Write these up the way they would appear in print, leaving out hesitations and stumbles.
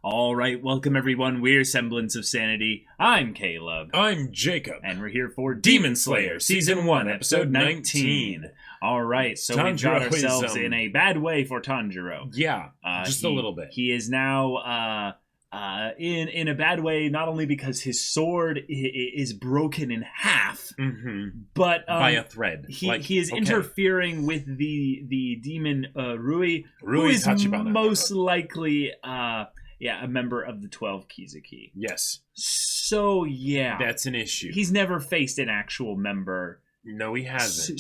All right, welcome everyone. We're Semblance of Sanity. I'm Caleb. I'm Jacob. And we're here for Demon Slayer, Season 1, Episode 19. All right, so we got ourselves in a bad way for Tanjiro. Yeah, just a little bit. He is now in a bad way, not only because his sword is broken in half, but by a thread. He is interfering with the demon Rui, who is Tachibana. most likely a member of the 12 Kizuki. Yes. So yeah, that's an issue. He's never faced an actual member. No, he hasn't.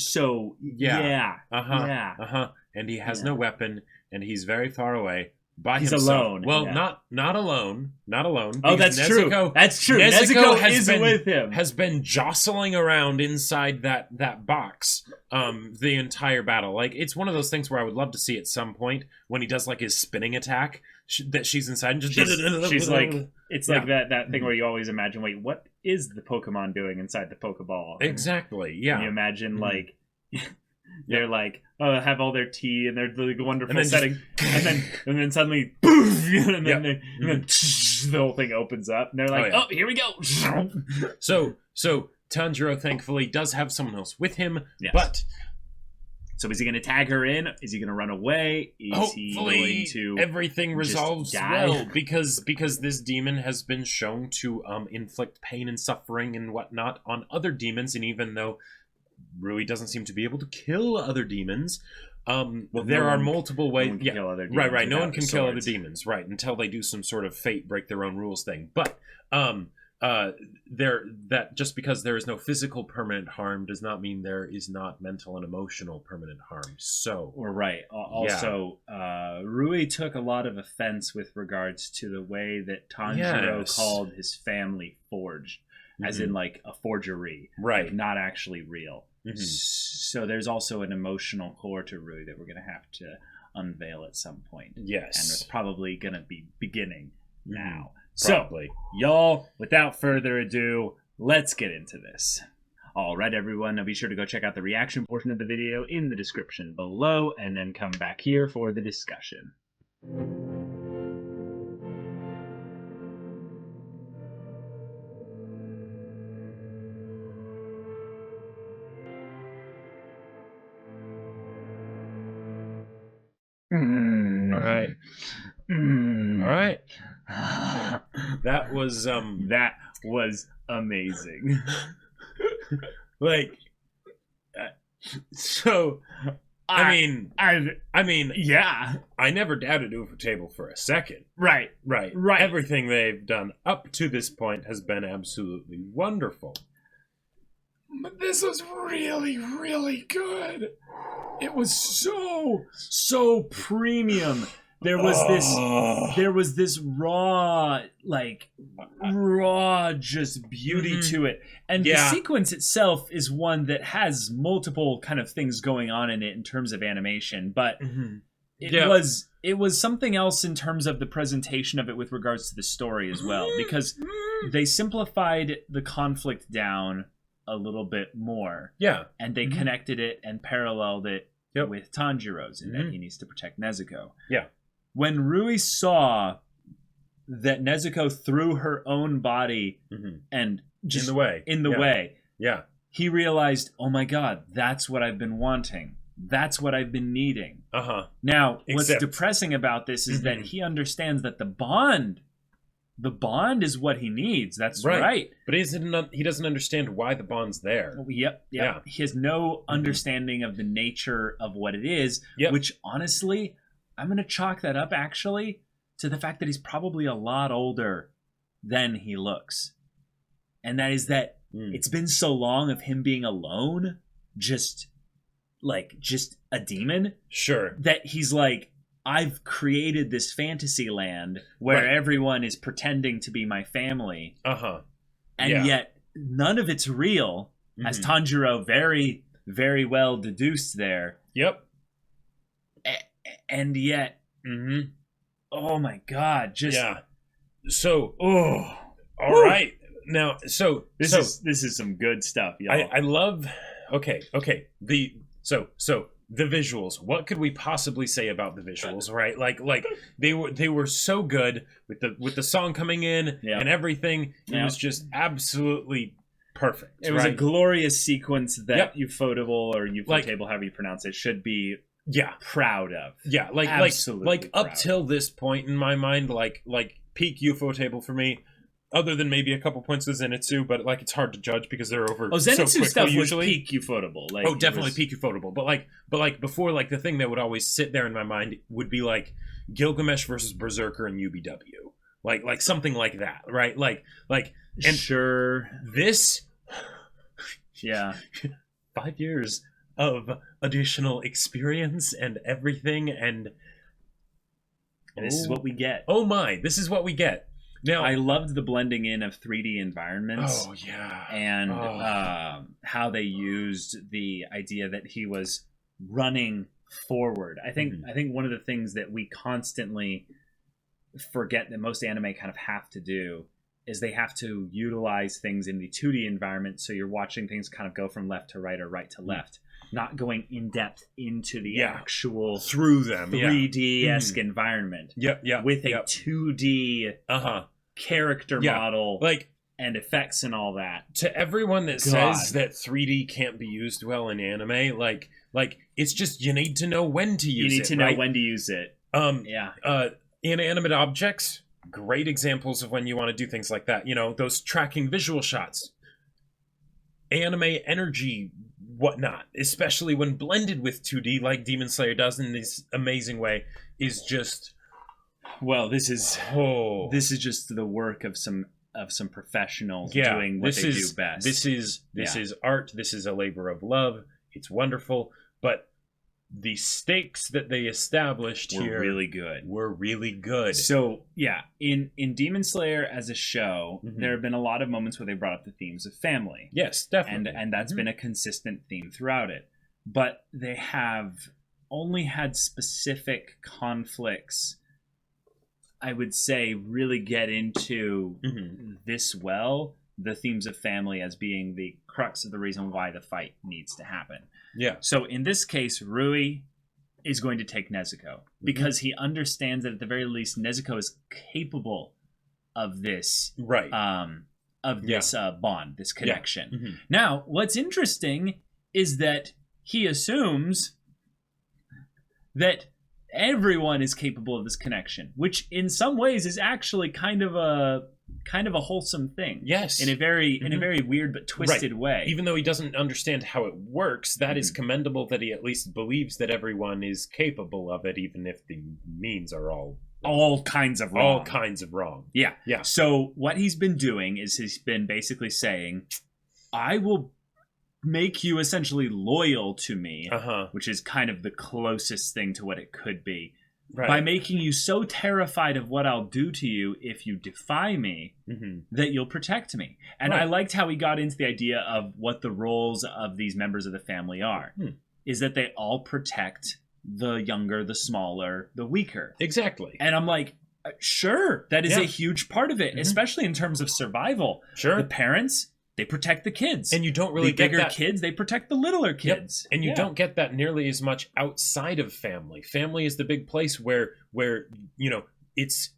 And he has no weapon, and he's very far away. He's himself. Alone. Well, not alone. Oh, that's true. That's true. Nezuko is with him. Has been jostling around inside that box the entire battle. Like, it's one of those things where I would love to see at some point when he does like his spinning attack that she's inside and just she's like, it's like that thing where you always imagine, wait, what is the Pokemon doing inside the Pokeball? Exactly. Yeah. And you imagine like. They're like, oh, have all their tea and they're like wonderful setting, and then suddenly, poof, and then the whole thing opens up, and they're like, oh, here we go. So Tanjiro thankfully does have someone else with him, but so is he going to tag her in? Is he going to run away? Is he going to everything resolves well because this demon has been shown to inflict pain and suffering and whatnot on other demons, and even though Rui doesn't seem to be able to kill other demons. There are multiple ways. Right. No one can kill other demons, right? Until they do some sort of fate break their own rules thing. But that just because there is no physical permanent harm does not mean there is not mental and emotional permanent harm. So right. Also, Rui took a lot of offense with regards to the way that Tanjiro called his family forged. As in, like, a forgery. Right. Like, not actually real. So there's also an emotional core to Rui that we're going to have to unveil at some point. Yes. And it's probably going to be beginning now. Probably. So, y'all, without further ado, let's get into this. All right, everyone. Now be sure to go check out the reaction portion of the video in the description below, and then come back here for the discussion. All right. All right. That was amazing. Like, so I mean, yeah. I never doubted Ufotable for a second. Right. Everything they've done up to this point has been absolutely wonderful. But this was really, really good. It was so premium. There was this raw just beauty to it. And the sequence itself is one that has multiple kind of things going on in it in terms of animation, but it was something else in terms of the presentation of it with regards to the story as well, because they simplified the conflict down a little bit more. Yeah. And they connected it and paralleled it with Tanjiro's, and that he needs to protect Nezuko. Yeah. When Rui saw that Nezuko threw her own body and just in the way, he realized, oh my god, that's what I've been wanting. That's what I've been needing. Now, what's depressing about this is that he understands that the bond is what he needs. That's right. But he doesn't understand why the bond's there. Yep. He has no understanding of the nature of what it is, which honestly, I'm going to chalk that up actually to the fact that he's probably a lot older than he looks. And that is that it's been so long of him being alone, just a demon. Sure. That he's like, I've created this fantasy land where everyone is pretending to be my family. And yet none of it's real, as Tanjiro very, very well deduced there. Yep. And yet, oh my god, just So, all right. Now, so this is some good stuff, y'all. I love. Okay. So the visuals. What could we possibly say about the visuals, right? Like they were so good with the song coming in and everything. It was just absolutely perfect. It was a glorious sequence that Ufotable or Ufotable, however you pronounce it, should be proud of. Yeah, like up till this point in my mind, like peak Ufotable for me. Other than maybe a couple points with Zenitsu, but like it's hard to judge because they're over. Oh, Zenitsu so stuff usually. Was peak Ufotable. Like, definitely peak Ufotable. But like before, like the thing that would always sit there in my mind would be like Gilgamesh versus Berserker and UBW, like something like that, right? Like and sure this, 5 years of additional experience and everything, and this is what we get. Oh my, this is what we get. Now, I loved the blending in of 3D environments. Oh, yeah. And how they used the idea that he was running forward. I think one of the things that we constantly forget that most anime kind of have to do is they have to utilize things in the 2D environment, so you're watching things kind of go from left to right or right to left, not going in depth into the actual through them 3D-esque environment. With a 2D character model, like, and effects and all that. To everyone that says that 3D can't be used well in anime, like it's just you need to know when to use it. You need to know when to use it. Inanimate objects, great examples of when you want to do things like that. You know, those tracking visual shots, anime energy, whatnot, especially when blended with 2D like Demon Slayer does in this amazing way, is just... Well, this is just the work of some professionals doing what they do best. This is art. This is a labor of love. It's wonderful, but the stakes that they established were really good. So in Demon Slayer as a show, there have been a lot of moments where they brought up the themes of family. Yes, definitely, and that's been a consistent theme throughout it. But they have only had specific conflicts, I would say, really get into this well, the themes of family as being the crux of the reason why the fight needs to happen. Yeah. So in this case, Rui is going to take Nezuko because he understands that at the very least Nezuko is capable of this bond, this connection. Now, what's interesting is that he assumes that everyone is capable of this connection, which in some ways is actually kind of a wholesome thing. Yes. In a very weird but twisted way. Even though he doesn't understand how it works, that is commendable that he at least believes that everyone is capable of it, even if the means are all kinds of wrong. Yeah. So what he's been doing is he's been basically saying, I will make you essentially loyal to me, which is kind of the closest thing to what it could be. Right. By making you so terrified of what I'll do to you if you defy me, that you'll protect me. And I liked how he got into the idea of what the roles of these members of the family are. Is that they all protect the younger, the smaller, the weaker. Exactly. And I'm like, sure, that is a huge part of it, especially in terms of survival. Sure. The parents... they protect the kids. And you don't really get bigger kids, they protect the littler kids. Yep. And you don't get that nearly as much outside of family. Family is the big place where you know, it's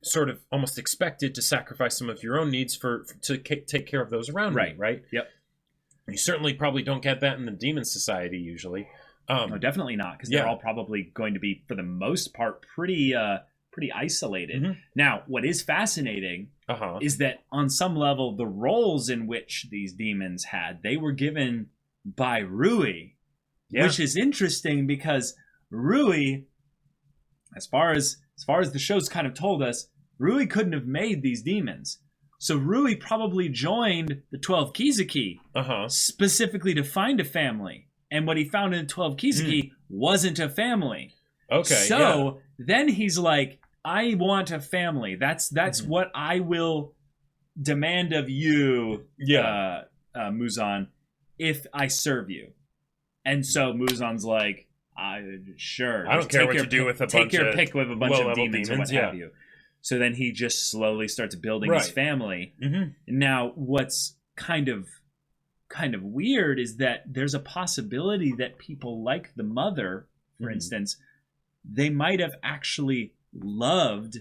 sort of almost expected to sacrifice some of your own needs to take care of those around you, right? Yep. You certainly probably don't get that in the Demon Society usually. No, definitely not, because they're all probably going to be, for the most part, pretty isolated. Now, what is fascinating is that on some level, the roles in which these demons had, they were given by Rui, which is interesting because Rui, as far as the show's kind of told us, Rui couldn't have made these demons. So Rui probably joined the 12 Kizuki specifically to find a family. And what he found in the 12 Kizuki wasn't a family. Okay. So then he's like, I want a family. That's what I will demand of you, Muzan, if I serve you. And so Muzan's like, sure. I don't care what you do with a bunch of... Take your pick with a bunch of demons or what have you. So then he just slowly starts building his family. Now, what's kind of kind of weird is that there's a possibility that people like the mother, for instance, they might have actually loved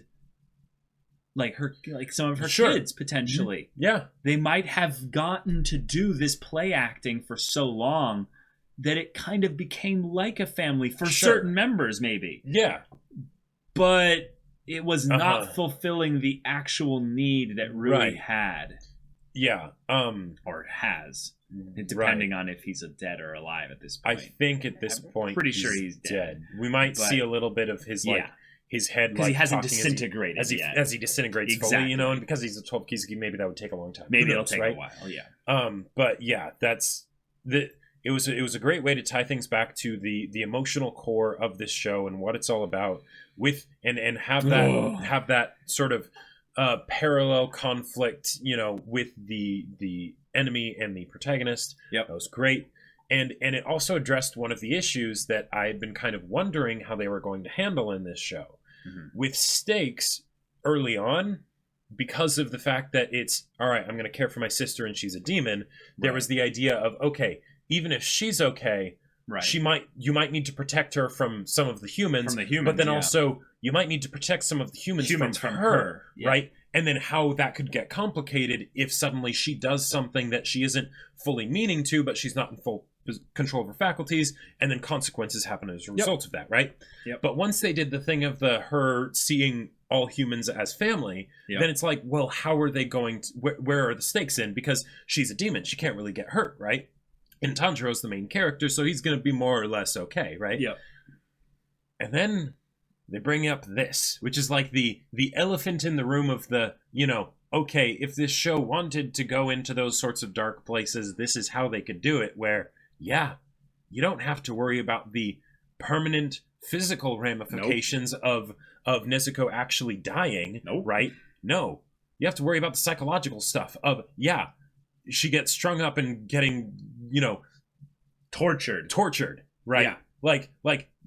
some of her kids potentially. Yeah. They might have gotten to do this play acting for so long that it kind of became like a family for certain members, maybe. Yeah. But it was not fulfilling the actual need that Rui had. Yeah. Or has. Depending on if he's dead or alive at this point. I think at this point pretty sure he's dead. We might see a little bit of his his head, because he hasn't disintegrated as he disintegrates fully, and because he's a 12 Kizuki, maybe that would take a long time. Maybe it'll take a while. Yeah. But yeah, it was a great way to tie things back to the emotional core of this show and what it's all about, with and have that sort of parallel conflict, with the enemy and the protagonist. Yep. That was great. And it also addressed one of the issues that I had been kind of wondering how they were going to handle in this show. With stakes early on, because of the fact that it's, all right, I'm going to care for my sister and she's a demon, there was the idea of, okay, even if she's okay, you might need to protect her from some of the humans, but then also you might need to protect some of the humans from her, right? And then how that could get complicated if suddenly she does something that she isn't fully meaning to, but she's not in full control of her faculties, and then consequences happen as a result of that, right? But once they did the thing of her seeing all humans as family, then it's like, well, how are they going to, where are the stakes in? Because she's a demon, she can't really get hurt, right? And Tanjiro's the main character, so he's going to be more or less okay, right? And then they bring up this, which is like the elephant in the room of the, okay, if this show wanted to go into those sorts of dark places, this is how they could do it, where, you don't have to worry about the permanent physical ramifications of Nezuko actually dying, right? No. You have to worry about the psychological stuff of, she gets strung up and getting, tortured, right? Like,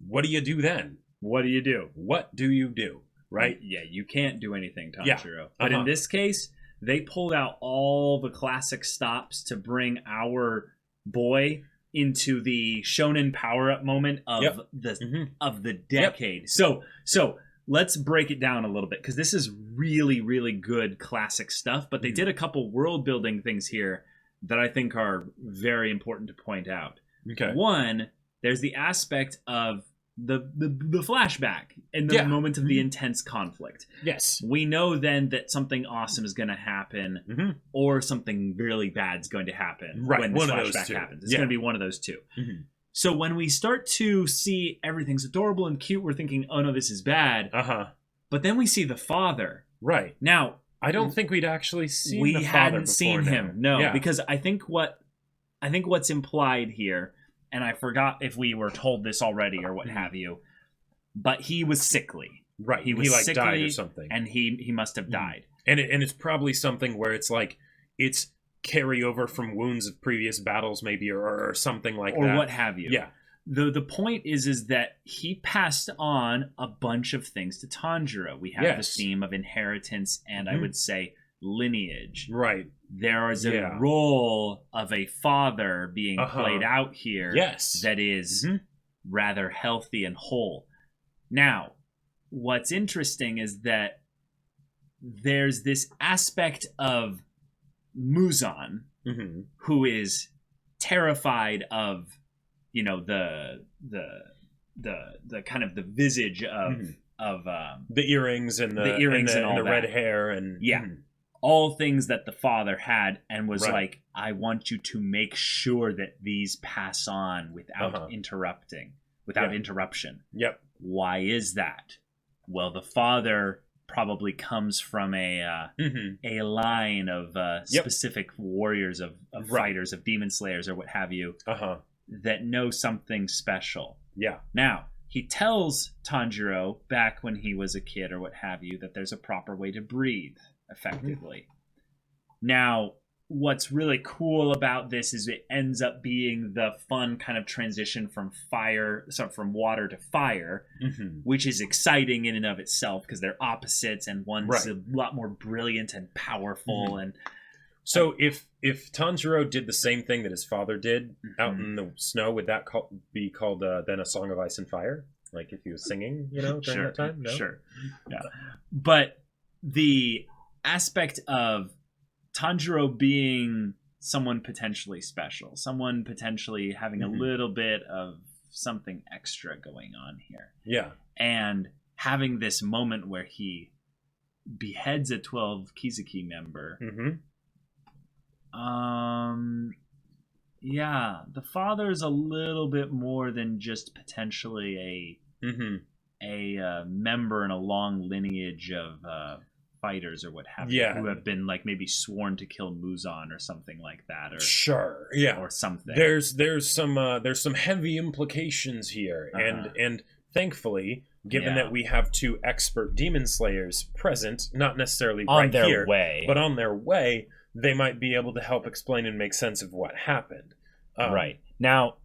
what do you do then? What do you do? What do you do? Right? Yeah, you can't do anything, Tanjiro. But in this case, they pulled out all the classic stops to bring our boy into the shonen power-up moment of the decade. So let's break it down a little bit, because this is really, really good classic stuff. But they did a couple world-building things here that I think are very important to point out. Okay. One, there's the aspect of the flashback in the moment of the intense conflict. Yes. We know then that something awesome is going to happen, or something really bad is going to happen when this flashback happens. It's going to be one of those two. So when we start to see everything's adorable and cute, we're thinking, oh no, this is bad. But then we see the father. Right. Now, I don't think we'd actually seen the father. We hadn't seen him. No, because I think what's implied here, and I forgot if we were told this already or what have you, but he was sickly. Right. He was sickly, died or something. And he must have died. And it's probably something where it's like, it's carryover from wounds of previous battles maybe, or something like that. Or what have you. Yeah. The point is that he passed on a bunch of things to Tanjiro. We have the theme of inheritance and I would say lineage. Right. There is a role of a father being played out here that is rather healthy and whole. Now, what's interesting is that there's this aspect of Muzan, who is terrified of, the kind of the visage of the earrings and the earrings and all the that. red hair and all things that the father had, and was like, I want you to make sure that these pass on without interruption. Yep. Why is that? Well, the father probably comes from a line of specific warriors of fighters, of demon slayers or what have you, that know something special. Yeah. Now, he tells Tanjiro back when he was a kid or what have you that there's a proper way to breathe effectively. Now, what's really cool about this is it ends up being the fun kind of transition from water to fire, which is exciting in and of itself because they're opposites, and one's a lot more brilliant and powerful. And So if Tanjiro did the same thing that his father did out in the snow, would that be called then a Song of Ice and Fire? Like if he was singing, during that time? No? Sure. Yeah. But the aspect of Tanjiro being someone potentially special, someone potentially having a little bit of something extra going on here. Yeah. And having this moment where he beheads a 12 Kizuki member. Yeah, the father is a little bit more than just potentially a member in a long lineage of fighters or what have you, who have been like maybe sworn to kill Muzan or something like that, or or something. There's some heavy implications here, and thankfully, given that we have two expert demon slayers present, not necessarily on their way, but on their way, they might be able to help explain and make sense of what happened. Right. Now,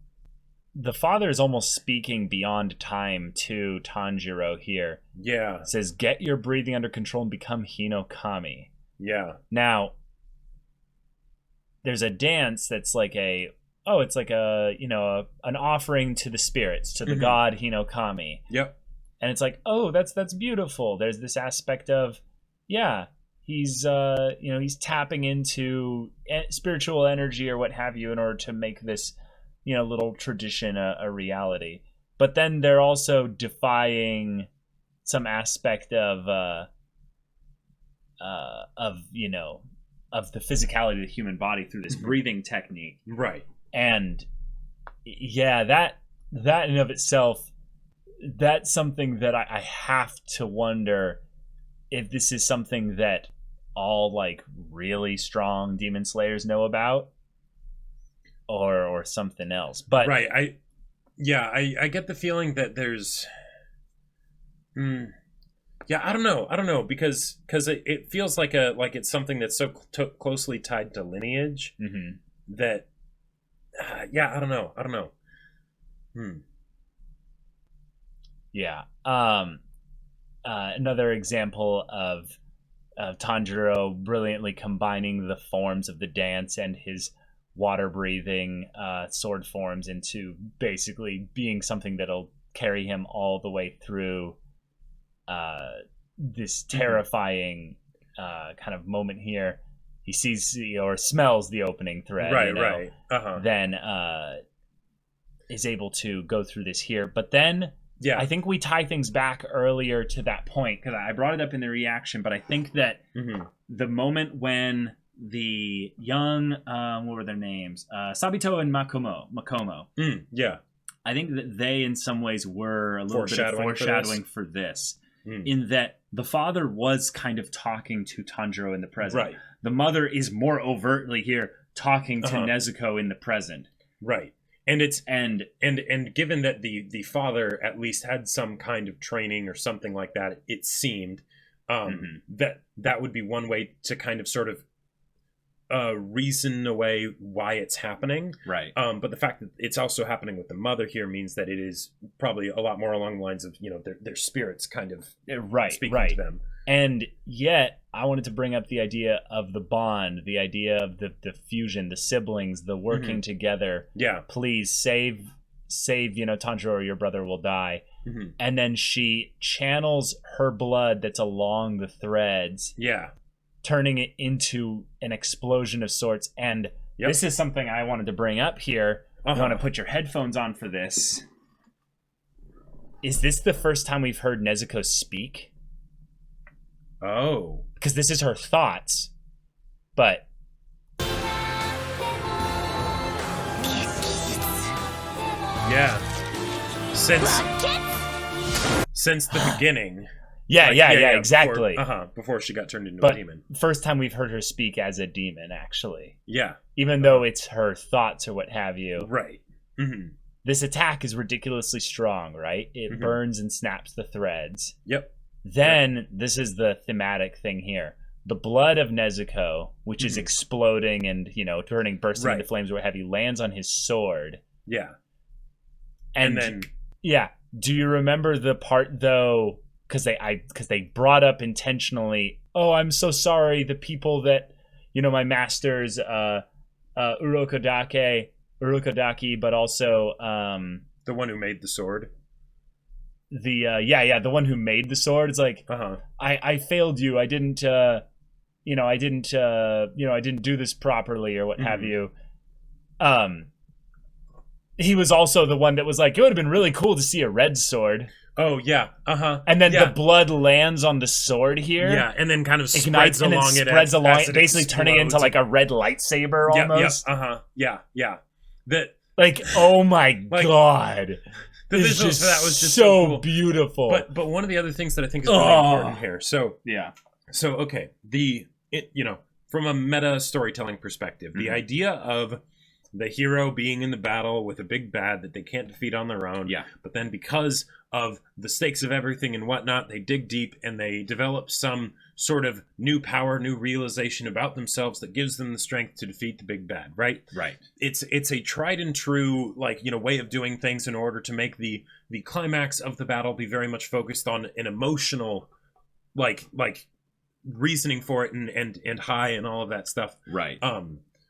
the father is almost speaking beyond time to Tanjiro here. Yeah. It says, get your breathing under control and become Hinokami. Yeah. Now, there's a dance that's like it's like an offering to the spirits, to the god Hinokami. Yep. And it's like, oh, that's beautiful. There's this aspect of, he's he's tapping into spiritual energy or what have you in order to make this little tradition a reality. But then they're also defying some aspect of the physicality of the human body through this breathing technique. Right. And that in and of itself, that's something that I have to wonder if this is something that all like really strong demon slayers know about, or something else. But right, I get the feeling that there's I don't know because it feels like it's something that's so closely tied to lineage that I don't know. Yeah. Another example of Tanjiro brilliantly combining the forms of the dance and his water-breathing sword forms into basically being something that'll carry him all the way through this terrifying kind of moment here. He sees or smells the opening thread, right. Then is able to go through this here. But then I think we tie things back earlier to that point, because I brought it up in the reaction, but I think that the moment when the young, what were their names? Sabito and Makomo. I think that they in some ways were a little bit of foreshadowing for this. In that the father was kind of talking to Tanjiro in the present. Right. The mother is more overtly here talking to Nezuko in the present. Right. And it's and given that the father at least had some kind of training or something like that, it seemed that would be one way to kind of sort of reason away why it's happening. Right. But the fact that it's also happening with the mother here means that it is probably a lot more along the lines of, their spirits kind of speaking to them. And yet, I wanted to bring up the idea of the bond, the idea of the fusion, the siblings, the working together. Yeah. Please save, Tanjiro, or your brother will die. And then she channels her blood that's along the threads. Yeah. Turning it into an explosion of sorts. And this is something I wanted to bring up here. You want to put your headphones on for this. Is this the first time we've heard Nezuko speak? Oh. Because this is her thoughts. But... yeah. Since the beginning... Yeah, exactly. Before she got turned into a demon. First time we've heard her speak as a demon, actually. Yeah. Even though it's her thoughts or what have you. Right. This attack is ridiculously strong, right? It burns and snaps the threads. Yep. Then, this is the thematic thing here. The blood of Nezuko, which is exploding and, bursting into flames or what have you, lands on his sword. Yeah. And then... yeah. Do you remember the part, though... Because they brought up intentionally, oh, I'm so sorry, the people that, my master's urokodaki, but also the one who made the sword. The one who made the sword. It's like, I failed you. I didn't I didn't do this properly or what have you. He was also the one that was like, it would have been really cool to see a red sword. Oh yeah, And then the blood lands on the sword here. Yeah, and then kind of ignites spreads along it, basically explodes. Turning it into like a red lightsaber almost. Yeah. That oh my god, the visuals for that was just so cool. Beautiful. But one of the other things that I think is really important here. So okay, from a meta storytelling perspective, the idea of the hero being in the battle with a big bad that they can't defeat on their own. Yeah. But then because of the stakes of everything and whatnot, they dig deep and they develop some sort of new power, new realization about themselves that gives them the strength to defeat the big bad, right? Right. It's a tried and true, way of doing things in order to make the climax of the battle be very much focused on an emotional, reasoning for it and high and all of that stuff. Right.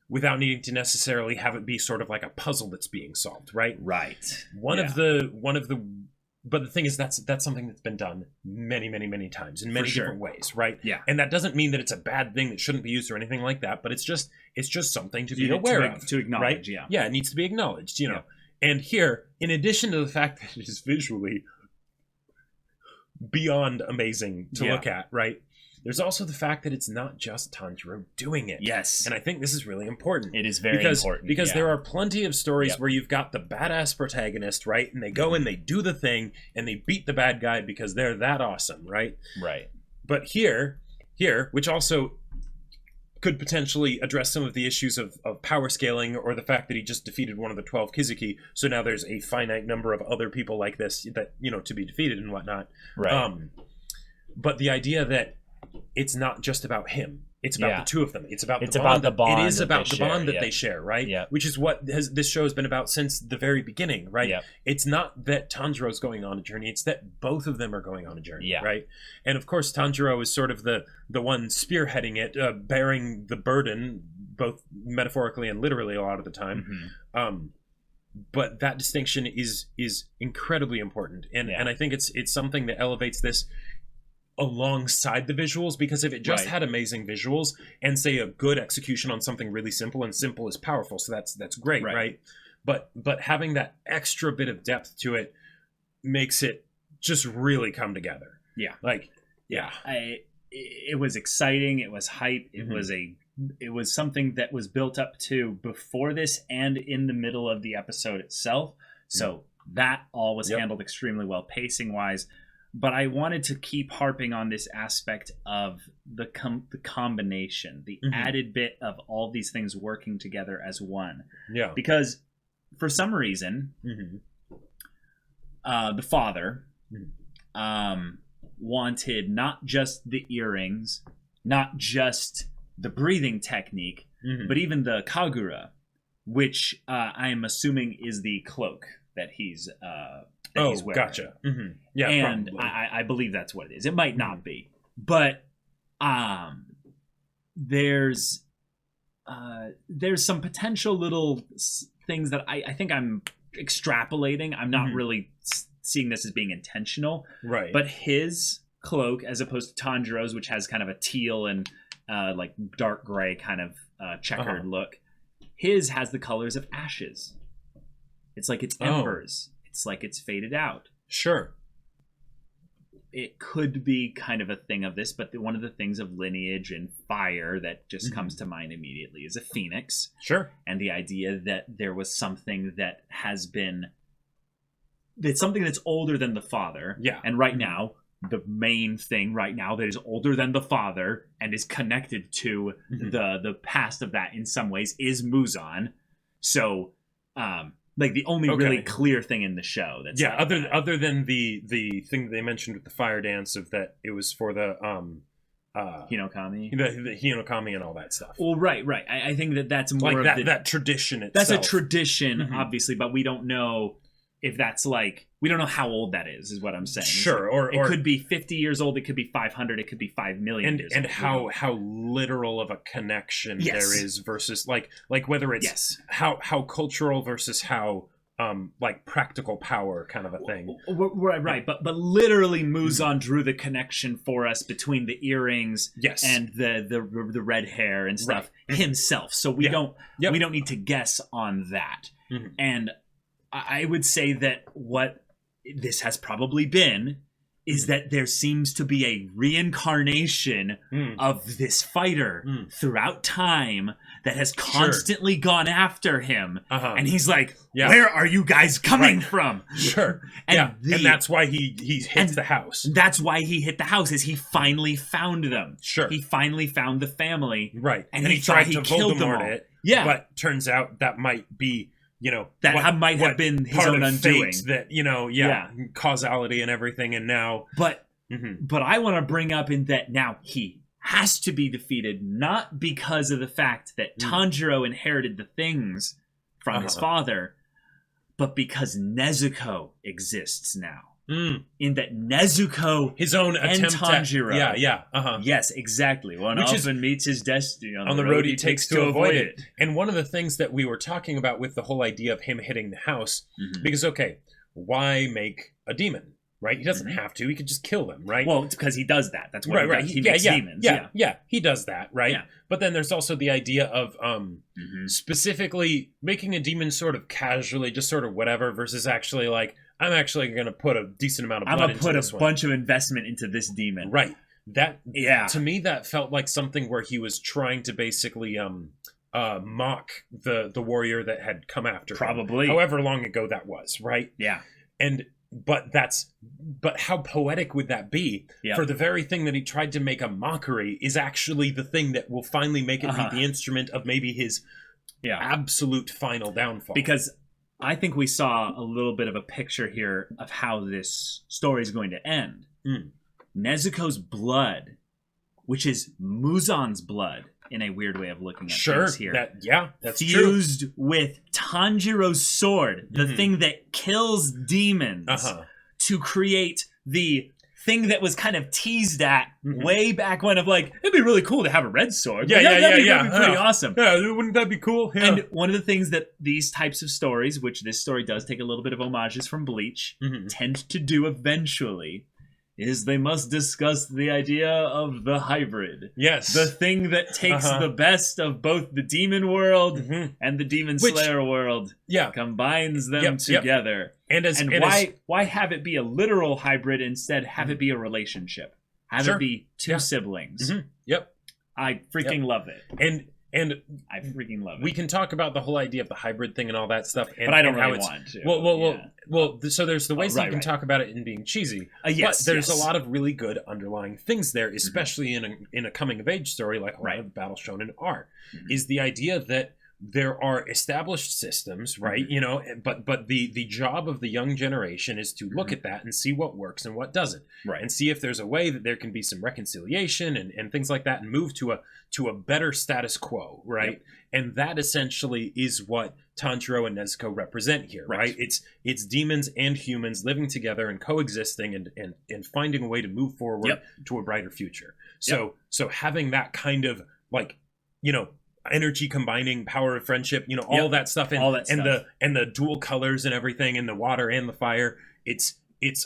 Without needing to necessarily have it be sort of like a puzzle that's being solved, right? Right. But the thing is, that's something that's been done many, many, many times in many different ways, right? Yeah. And that doesn't mean that it's a bad thing that shouldn't be used or anything like that, but it's just something to be aware of. To acknowledge, right? Yeah. Yeah, it needs to be acknowledged, know. And here, in addition to the fact that it is visually beyond amazing to look at, right? There's also the fact that it's not just Tanjiro doing it. Yes. And I think this is really important. It is very important. Because there are plenty of stories where you've got the badass protagonist, right? And they go and they do the thing and they beat the bad guy because they're that awesome, right? Right. But here, which also could potentially address some of the issues of power scaling or the fact that he just defeated one of the 12 Kizuki, so now there's a finite number of other people like this that, to be defeated and whatnot. Right. But the idea that it's not just about him. It's about the two of them. It's about the bond. It is about the bond that they share, right? Yeah. Which is what this show has been about since the very beginning, right? Yeah. It's not that Tanjiro's going on a journey. It's that both of them are going on a journey, right? And of course, Tanjiro is sort of the one spearheading it, bearing the burden, both metaphorically and literally a lot of the time. Mm-hmm. But that distinction is incredibly important, and I think it's something that elevates this alongside the visuals, because if it just had amazing visuals and say a good execution on something really simple, and simple is powerful, so that's great, right? But having that extra bit of depth to it makes it just really come together. It was exciting, it was hype, it was something that was built up to before this and in the middle of the episode itself, so that all was handled extremely well pacing wise. But I wanted to keep harping on this aspect of the combination, the added bit of all these things working together as one. Yeah. Because for some reason, the father wanted not just the earrings, not just the breathing technique, but even the kagura, which I am assuming is the cloak that he's he's wearing. Gotcha. Yeah, and I believe that's what it is. It might not be, but there's some potential little things that I think I'm extrapolating. I'm not really seeing this as being intentional, right? But his cloak, as opposed to Tanjiro's, which has kind of a teal and like dark gray kind of checkered look, his has the colors of ashes. It's like it's embers. It's like it's faded out. Sure. It could be kind of a thing of this, but one of the things of lineage and fire that just comes to mind immediately is a phoenix. Sure. And the idea that there was something that has been... It's something that's older than the father. Yeah. And right now, the main thing right now that is older than the father and is connected to the past of that in some ways is Muzan. So... like the only really clear thing in the show. That's other than the thing that they mentioned with the fire dance of that it was for the Hinokami, the Hinokami and all that stuff. Well, right. I think that's more like of that tradition itself. That's a tradition, obviously, but we don't know if that's like, we don't know how old that is what I'm saying. Sure, or it could be 50 years old, it could be 500, it could be 5 million years and old. how literal of a connection there is versus like whether it's how cultural versus how like practical power kind of a thing. Right. But literally Muzan drew the connection for us between the earrings and the red hair and stuff himself. So we don't need to guess on that. And I would say that what this has probably been is that there seems to be a reincarnation of this fighter throughout time that has constantly gone after him. And he's like, where are you guys coming from? Sure. And that's why he hits the house. That's why he hit the house, is he finally found them. Sure. He finally found the family. Right. And he tried to kill them all. It. Yeah. But turns out that might be, might have been his own undoing. That, causality and everything, and now... But I want to bring up in that now he has to be defeated, not because of the fact that Tanjiro inherited the things from his father, but because Nezuko exists now. In that Nezuko, his own and attempt Tanjiro, yes, exactly. One often meets his destiny on the road he takes to avoid it. And one of the things that we were talking about with the whole idea of him hitting the house, because why make a demon? Right? He doesn't have to. He could just kill them, right? Well, it's because he does that. That's what he makes demons. Yeah, he does that, right? Yeah. But then there's also the idea of specifically making a demon sort of casually, just sort of whatever, versus actually like, I'm actually going to put a decent amount of blood into this one. I'm going to put a bunch of investment into this demon. Right. That, to me, that felt like something where he was trying to basically mock the warrior that had come after him. Probably. However long ago that was, right? Yeah. But how poetic would that be? For the very thing that he tried to make a mockery is actually the thing that will finally make it be the instrument of maybe his absolute final downfall. Because I think we saw a little bit of a picture here of how this story is going to end. Nezuko's blood, which is Muzan's blood, in a weird way of looking at things here. That's fused with Tanjiro's sword, the thing that kills demons, to create the thing that was kind of teased at way back when of like, it'd be really cool to have a red sword. That'd be pretty awesome. Yeah, wouldn't that be cool? Yeah. And one of the things that these types of stories, which this story does take a little bit of homages from Bleach, tend to do eventually, is they must discuss the idea of the hybrid. Yes. The thing that takes the best of both the demon world and the demon slayer world, combines them together. Why have it be a literal hybrid, instead have it be a relationship? Have it be two siblings. I freaking love it. And I freaking love it. We can talk about the whole idea of the hybrid thing and all that stuff. But I don't really want to. So there's the ways that you can talk about it in being cheesy. But there's a lot of really good underlying things there, especially in a coming-of-age story like a lot of Battle Shonen are, is the idea that there are established systems, right? But the job of the young generation is to look at that and see what works and what doesn't, and see if there's a way that there can be some reconciliation and things like that, and move to a better status quo, right? And that essentially is what Tanjiro and Nezuko represent here, right? It's demons and humans living together and coexisting and finding a way to move forward to a brighter future. So having that kind of like, energy combining power of friendship, all that stuff, and the dual colors and everything, and the water and the fire, it's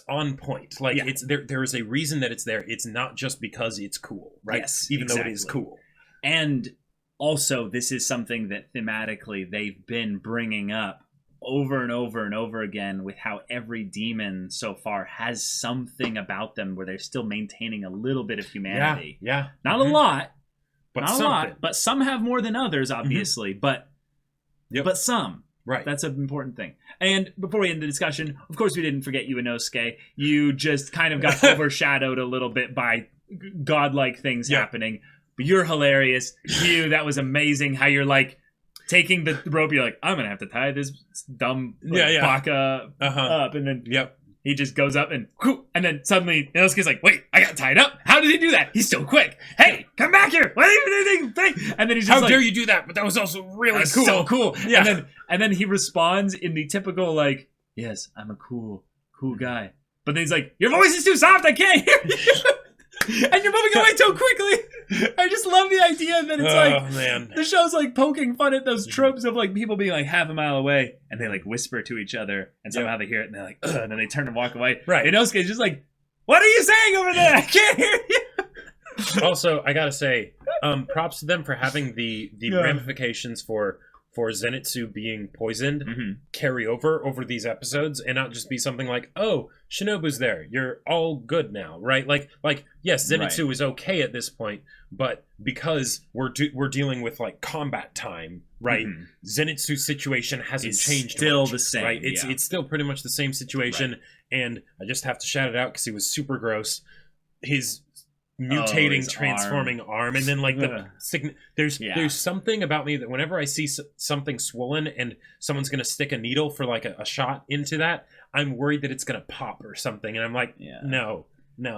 on point. Like it's there is a reason that it's there. It's not just because it's cool, right? Even though it is cool. And also, this is something that thematically they've been bringing up over and over and over again, with how every demon so far has something about them where they're still maintaining a little bit of humanity. Not a lot. But not a lot, but some have more than others, obviously. But some. Right. That's an important thing. And before we end the discussion, of course we didn't forget you, Inosuke. You just kind of got overshadowed a little bit by godlike things happening. But you're hilarious. That was amazing how you're like taking the rope. You're like, I'm going to have to tie this dumb baka up. And then he just goes up and then suddenly Inosuke's like, wait, I got tied up? How did he do that? He's so quick. Hey, come back here. What are you doing? And then he's just how dare you do that? But that was also really cool. So cool. Yeah. And then he responds in the typical like yes, I'm a cool guy. But then he's like, your voice is too soft, I can't hear you. And you're moving away so quickly. I just love the idea that it's man. The show's like poking fun at those tropes of like people being like half a mile away and they like whisper to each other and somehow they hear it and they're like, ugh, and then they turn and walk away. Right. Inosuke's just like, what are you saying over there? I can't hear you. Also, I gotta say, props to them for having the ramifications for Zenitsu being poisoned carry over these episodes and not just be something like, oh, Shinobu's there, you're all good now, right? Like yes, Zenitsu is okay at this point, but because we're dealing with like combat time, right? Zenitsu's situation hasn't changed. Still much, the same, right? It's still pretty much the same situation, and I just have to shout it out because he was super gross. His mutating, transforming arm, and then like there's something about me that whenever I see something swollen and someone's gonna stick a needle for like a shot into that, I'm worried that it's gonna pop or something, and I'm like, no.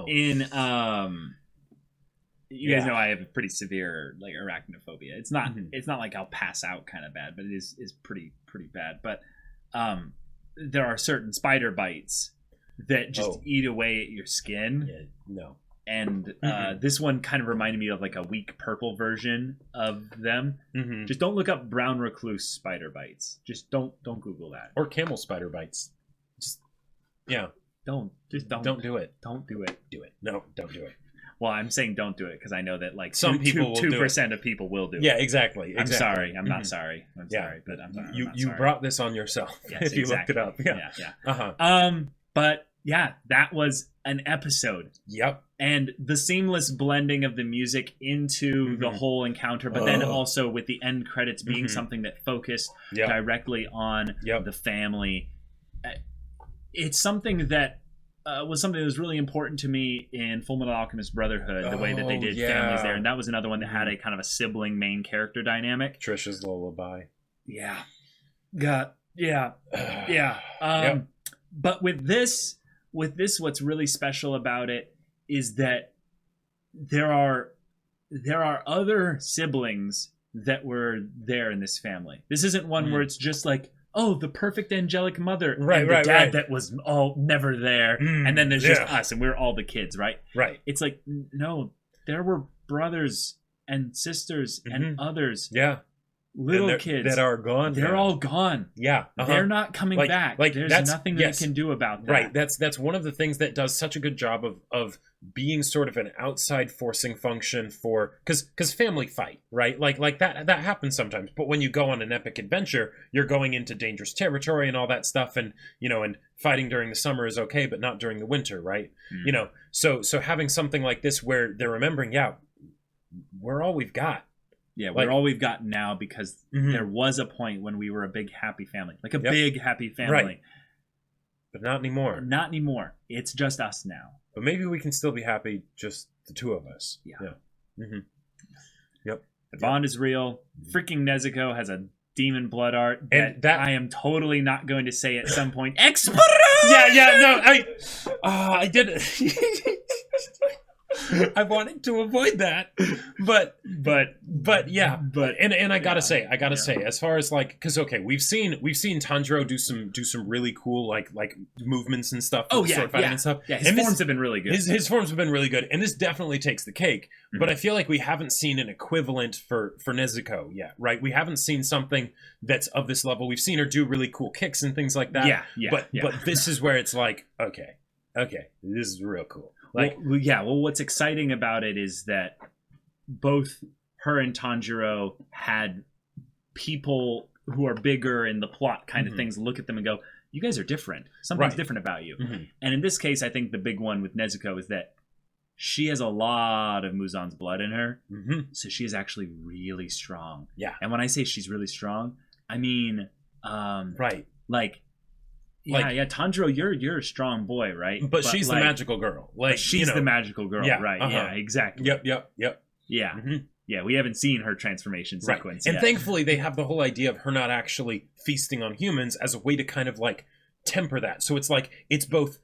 In you guys know I have a pretty severe like arachnophobia. It's not like I'll pass out kind of bad, but it is pretty bad. But there are certain spider bites that just eat away at your skin. Yeah, no. And this one kind of reminded me of like a weak purple version of them. Just don't look up brown recluse spider bites. Just don't Google that. Or camel spider bites. Don't do it. Don't do it. Do it. No, don't do it. Well, I'm saying don't do it because I know that like some people 2% of people will do it. Yeah, exactly. I'm sorry. I'm not sorry. I'm sorry, but I'm sorry. You brought this on yourself. Yes, if you looked it up. Yeah. But yeah, that was an episode. Yep. And the seamless blending of the music into the whole encounter, but then also with the end credits being something that focused directly on the family. It's something that was something that was really important to me in Full Metal Alchemist Brotherhood, the way that they did families there. And that was another one that had a kind of a sibling main character dynamic. Trisha's Lullaby. Yeah. But with this, what's really special about it is that there are other siblings that were there in this family. This isn't one where it's just like, oh, the perfect angelic mother and the dad that was all never there, and then there's just us and we're all the kids, right? Right. It's like, no, there were brothers and sisters and others. Yeah. Little kids that are gone. They're all gone. Yeah, they're not coming back. Like there's nothing that they can do about that. Right. That's one of the things that does such a good job of being sort of an outside forcing function for because family fight, right? Like that happens sometimes. But when you go on an epic adventure, you're going into dangerous territory and all that stuff, and and fighting during the summer is okay, but not during the winter, right? So having something like this where they're remembering, we're all we've got. Yeah, we're all we've got now because there was a point when we were a big happy family. Like a big happy family. Right. But not anymore. Not anymore. It's just us now. But maybe we can still be happy, just the two of us. Yeah. Yep. The bond is real. Freaking Nezuko has a demon blood art that I am totally not going to say at some point. Explosion! I did it. I wanted to avoid that, but I gotta say, as far as like, because we've seen Tanjiro do some really cool like movements and stuff. Sword fighting and stuff. Yeah, his forms have been really good. His forms have been really good, and this definitely takes the cake. But I feel like we haven't seen an equivalent for Nezuko yet, right? We haven't seen something that's of this level. We've seen her do really cool kicks and things like that. But this is where it's like, okay, this is real cool. Like, what's exciting about it is that both her and Tanjiro had people who are bigger in the plot kind of things look at them and go, you guys are different. Something's different about you. And in this case, I think the big one with Nezuko is that she has a lot of Muzan's blood in her. So she is actually really strong. Yeah. And when I say she's really strong, I mean, Tanjiro, you're a strong boy, right? But she's the magical girl. Like she's the magical girl, right? Yeah, exactly. Yep. Yeah. Yeah, we haven't seen her transformation sequence yet. And thankfully they have the whole idea of her not actually feasting on humans as a way to kind of like temper that. So it's like it's both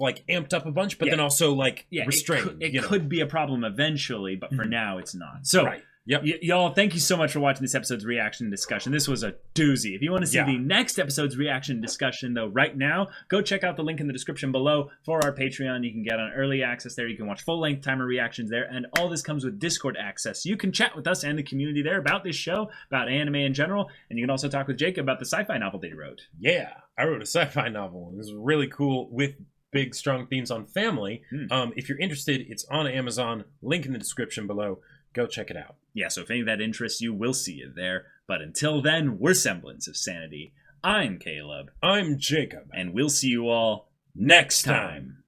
like amped up a bunch, but then also like restrained. It could be a problem eventually, but for now it's not. So Yep. Y'all, thank you so much for watching this episode's reaction discussion. This was a doozy. If you want to see the next episode's reaction discussion, though, right now, go check out the link in the description below for our Patreon. You can get on early access there. You can watch full-length timer reactions there. And all this comes with Discord access. You can chat with us and the community there about this show, about anime in general. And you can also talk with Jacob about the sci-fi novel that he wrote. Yeah, I wrote a sci-fi novel. It was really cool with big, strong themes on family. If you're interested, it's on Amazon. Link in the description below. Go check it out. Yeah, so if any of that interests you, we'll see you there. But until then, we're Semblance of Sanity. I'm Caleb. I'm Jacob. And we'll see you all next time.